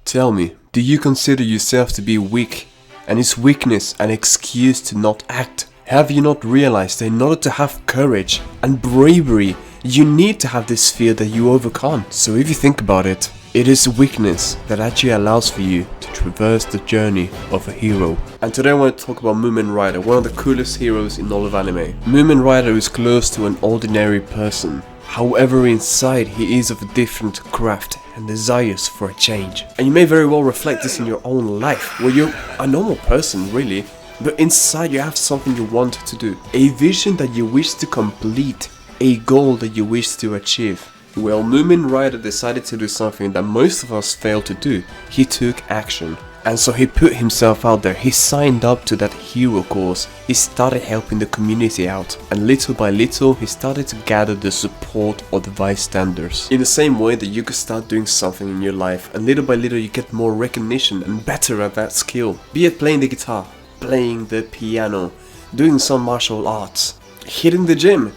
Tell me, do you consider yourself to be weak? And is weakness an excuse to not act? Have you not realized that in order to have courage and bravery, you need to have this fear that you overcome? So if you think about it, it is weakness that actually allows for you to traverse the journey of a hero. And today I want to talk about Mumen Rider, one of the coolest heroes in all of anime. Mumen Rider is close to an ordinary person. However, inside he is of a different craft and desires for a change. And you may very well reflect this in your own life, where you're a normal person really, but inside you have something you want to do. A vision that you wish to complete, a goal that you wish to achieve. Well, Mumen Rider decided to do something that most of us fail to do. He took action. And so he put himself out there, he signed up to that hero course, he started helping the community out, and little by little he started to gather the support of the bystanders. In the same way that you could start doing something in your life, and little by little you get more recognition and better at that skill. Be it playing the guitar, playing the piano, doing some martial arts, hitting the gym.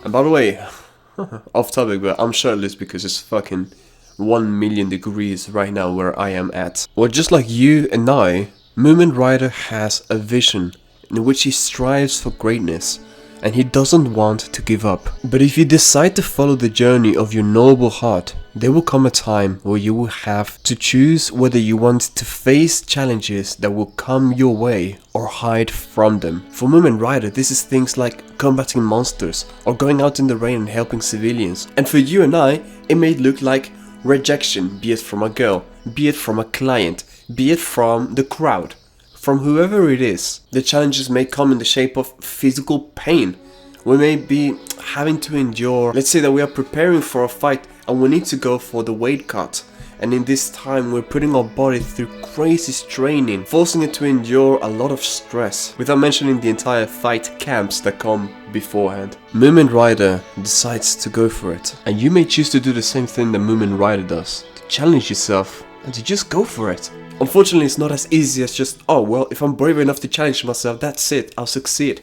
And by the way, off topic, but I'm shirtless because it's fucking 1 million degrees right now where I am at. Well, just like you and I, Mumen Rider has a vision in which he strives for greatness and he doesn't want to give up. But if you decide to follow the journey of your noble heart, there will come a time where you will have to choose whether you want to face challenges that will come your way or hide from them. For Mumen Rider, this is things like combating monsters or going out in the rain and helping civilians. And for you and I, it may look like rejection, be it from a girl, be it from a client, be it from the crowd, from whoever it is. The challenges may come in the shape of physical pain. We may be having to endure, let's say that we are preparing for a fight and we need to go for the weight cut. And in this time we're putting our body through crazy training, forcing it to endure a lot of stress, without mentioning the entire fight camps that come beforehand. Mumen Rider decides to go for it. And you may choose to do the same thing that Mumen Rider does, to challenge yourself and to just go for it. Unfortunately, it's not as easy as just, oh well, if I'm brave enough to challenge myself, that's it, I'll succeed.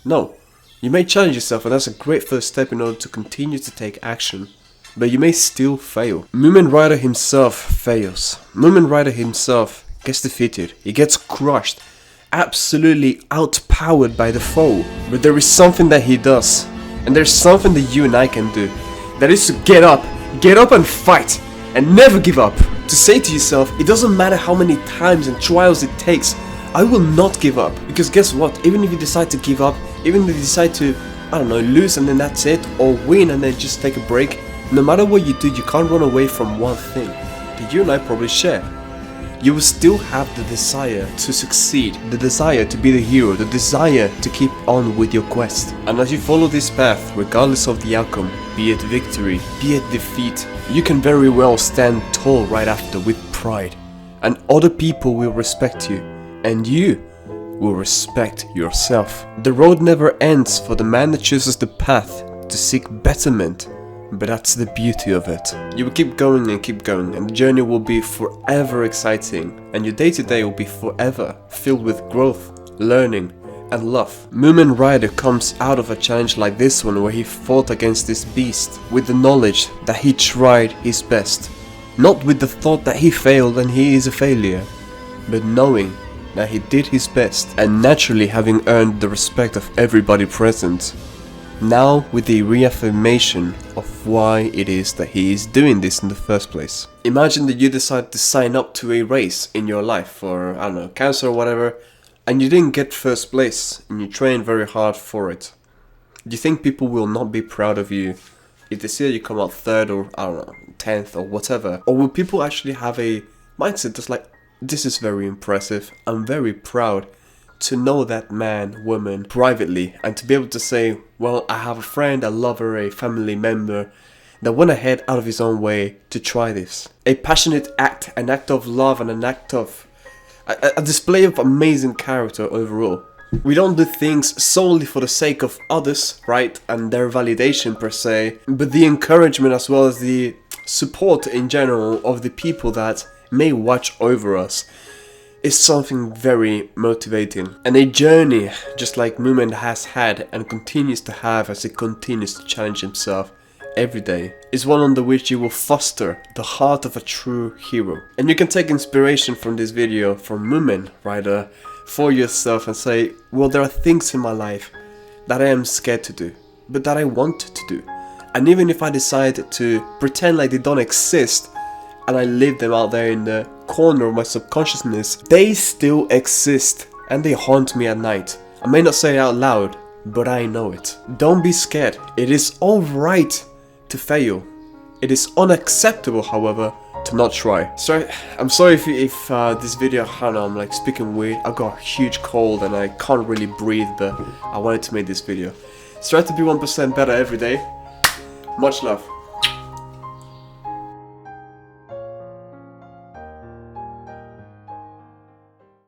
No, you may challenge yourself and that's a great first step in order to continue to take action. But you may still fail. Mumen Rider himself fails. Mumen Rider himself gets defeated. He gets crushed. Absolutely outpowered by the foe. But there is something that he does. And there's something that you and I can do. That is to get up and fight. And never give up. To say to yourself, it doesn't matter how many times and trials it takes, I will not give up. Because guess what? Even if you decide to give up, even if you decide to, I don't know, lose and then that's it, or win and then just take a break, no matter what you do, you can't run away from one thing that you and I probably share. You will still have the desire to succeed, the desire to be the hero, the desire to keep on with your quest. And as you follow this path, regardless of the outcome, be it victory, be it defeat, you can very well stand tall right after with pride. And other people will respect you, and you will respect yourself. The road never ends for the man that chooses the path to seek betterment. But that's the beauty of it. You will keep going, and the journey will be forever exciting, and your day-to-day will be forever filled with growth, learning, and love. Mumen Rider comes out of a challenge like this one where he fought against this beast with the knowledge that he tried his best. Not with the thought that he failed and he is a failure, but knowing that he did his best and naturally having earned the respect of everybody present. Now with the reaffirmation of why it is that he is doing this in the first place. Imagine that you decide to sign up to a race in your life for, I don't know, cancer or whatever, and you didn't get first place and you train very hard for it. Do you think people will not be proud of you if they see that you come out third or, I don't know, 10th or whatever? Or will people actually have a mindset that's like, this is very impressive, I'm very proud to know that man, woman, privately, and to be able to say, well, I have a friend, a lover, a family member that went ahead out of his own way to try this. A passionate act, an act of love and an act of, a display of amazing character overall. We don't do things solely for the sake of others, right, and their validation per se, but the encouragement as well as the support in general of the people that may watch over us is something very motivating, and a journey just like Mumen has had and continues to have as he continues to challenge himself every day is one under which you will foster the heart of a true hero. And you can take inspiration from this video from Mumen Rider for yourself and say, well, there are things in my life that I am scared to do, but that I want to do. And even if I decide to pretend like they don't exist and I leave them out there in the corner of my subconsciousness, they still exist and they haunt me at night. I may not say it out loud, but I know it. Don't be scared. It is alright to fail. It is unacceptable, however, to not try. So I'm sorry if this video, I don't know, I'm like speaking weird. I got a huge cold and I can't really breathe, but I wanted to make this video. So try to be 1% better every day. Much love.